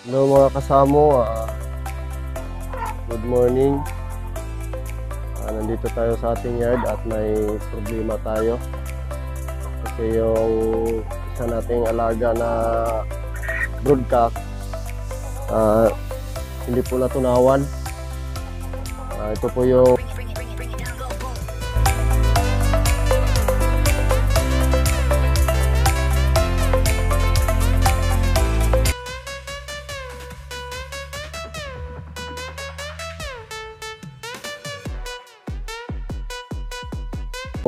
Hello mga kasamo, good morning. Nandito tayo sa ating yard at may problema tayo. Kasi yung isa nating alaga na broodcock, hindi po natunawan. Ito po yung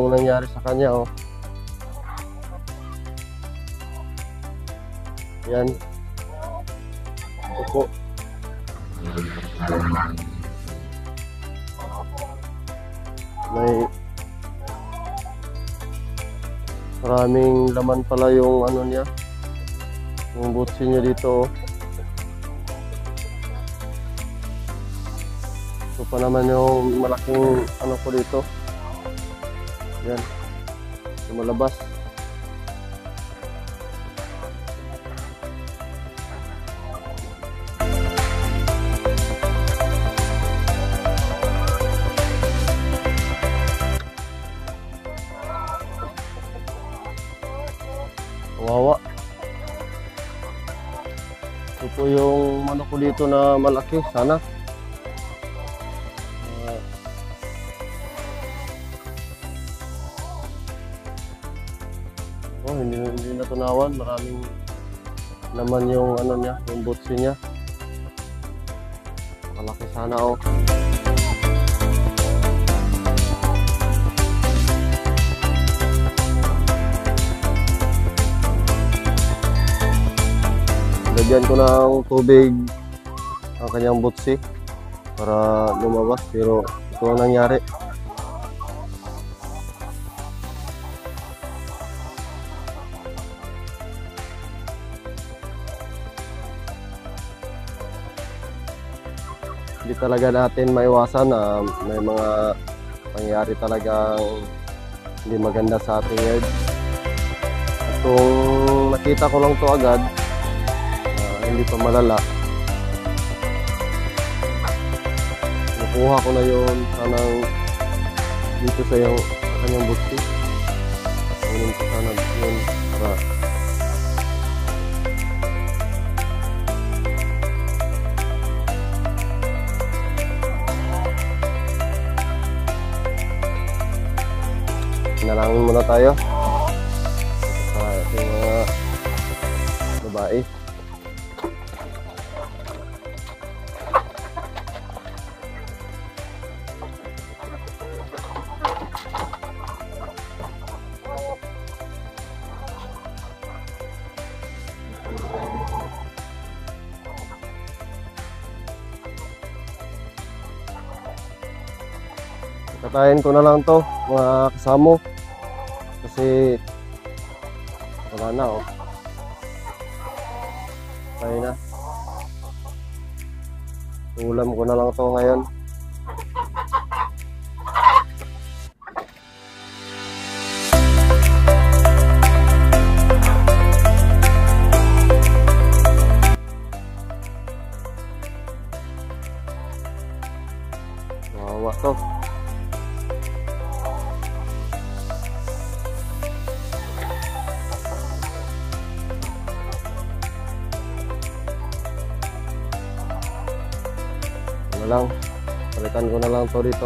nangyari sa kanya, oh. Yan. Ito po. May maraming laman pala yung ano niya. Yung butsi niya dito, oh. Ito pa naman yung malaking ano ko dito. Yan, lumalabas. Kawawa. Ito po yung manok ko dito na malaki. Sana hindi natunawan. Maraming naman yung ano niya, yung butsi niya. Malaki sana, oh. Lagyan ko ng tubig ang kanyang butsi para lumabas, pero ito ang nangyari. Hindi talaga natin maiwasan na may mga pangyayari talagang hindi maganda sa ating yard. Itong nakita ko lang to agad, hindi pa malala. Nakuha ko na yun sanang dito sa kanyang butsi. Kunin ko sana yun para nalangin muna tayo sa ating mga babae. Katayin ko na lang to mga kasamo kasi wala na, oh. Kaya na. Ulam ko na lang to ngayon. Wawa to. Lang, palitan ko na lang to dito.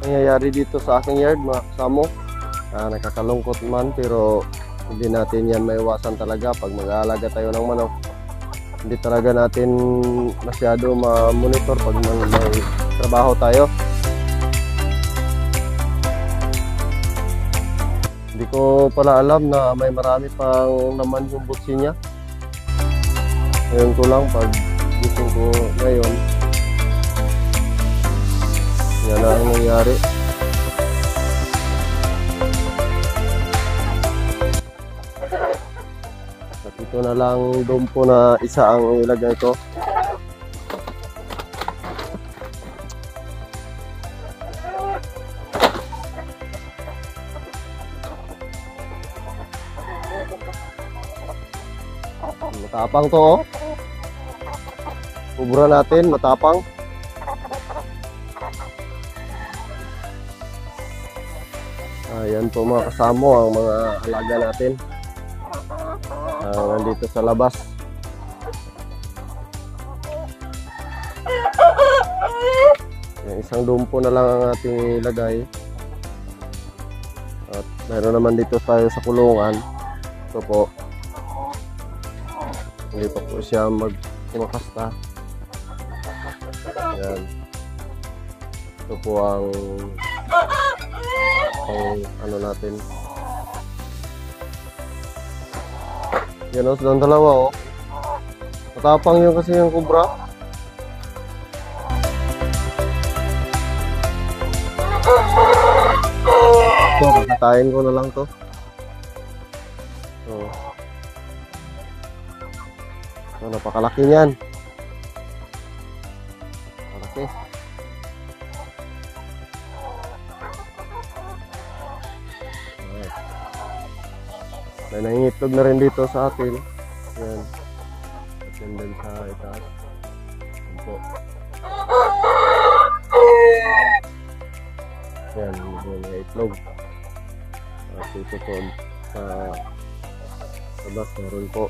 Nangyayari dito sa aking yard mga kasamo, nakakalungkot man, pero hindi natin yan maiwasan talaga pag mag-aalaga tayo ng manok. Hindi talaga natin masyado ma-monitor pag may trabaho tayo. Hindi ko pala alam na may marami pang laman yung butsi niya. Ngayon ko lang, pag gising ko ngayon, yan na ang nangyari. At ito na lang dumpo na isa ang ilagay ko. Tapang to, oh. Kubra natin, matapang. Ayan po mga kasamo ang mga alaga natin. Nandito sa labas. Yung isang dumpo na lang ang ating ilagay. At mayroon naman dito tayo sa kulungan. Ito po. Hindi pa po siya kumakasta. Ayan. Ito po ang ano natin. Yan o, silang dalawa o. Matapang yun kasi yung kubra. Ito, kakatayin ko na lang to. So, napakalaki niyan. Malaki. May nangingitlog na rin dito sa atin. Yan. At yan din sa itaas. Yan po. Yan, yung mga itlog. At ito po sa labas meron po.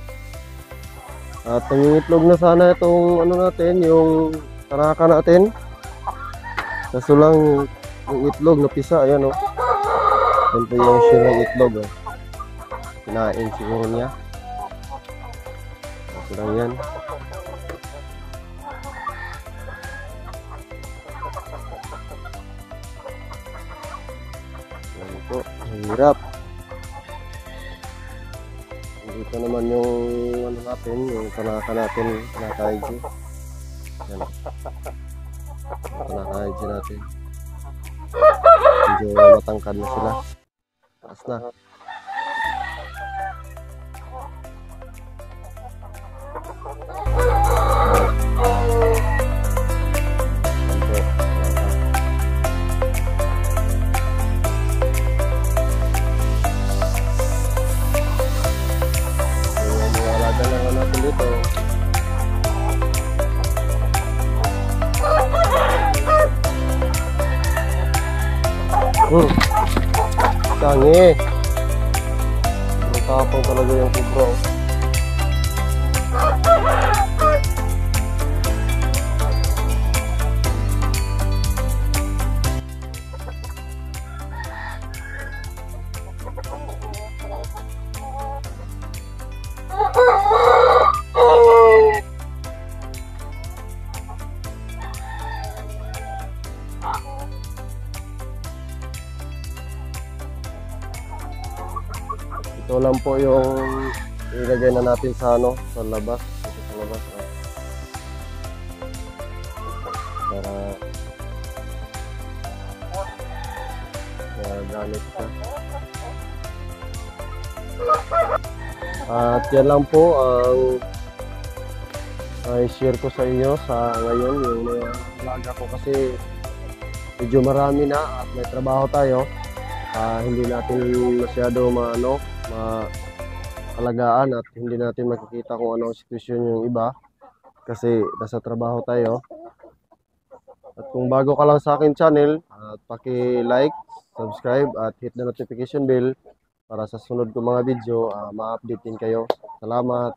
At nangingitlog na sana itong ano natin, yung taraka natin. Kaso lang yung itlog na pisa, ayan o. Yan po yung shell ng itlog o. Kinain siguro niya. Okay lang yan. Yan po, hirap. Dito naman yung ano natin, yung kanaka natin, kanaka-IG. Yan. Kanaka-IG natin. Medyo matangkad na sila. Taas na. Tangi. Matapang talaga yung kubra. Ito lang po yung ilagay na natin sa ano, sa labas. Ito sa labas. Para gamit ka. At yan lang po ang i-share ko sa inyo sa ngayon yung mga alaga ko kasi medyo marami na at may trabaho tayo. Hindi natin masyado maalagaan at hindi natin makikita kung ano ang sitwasyon yung iba kasi nasa trabaho tayo. At kung bago ka lang sa akin channel, paki-like, subscribe at hit the notification bell para sa sunod ko mga video, ma-update din kayo. Salamat!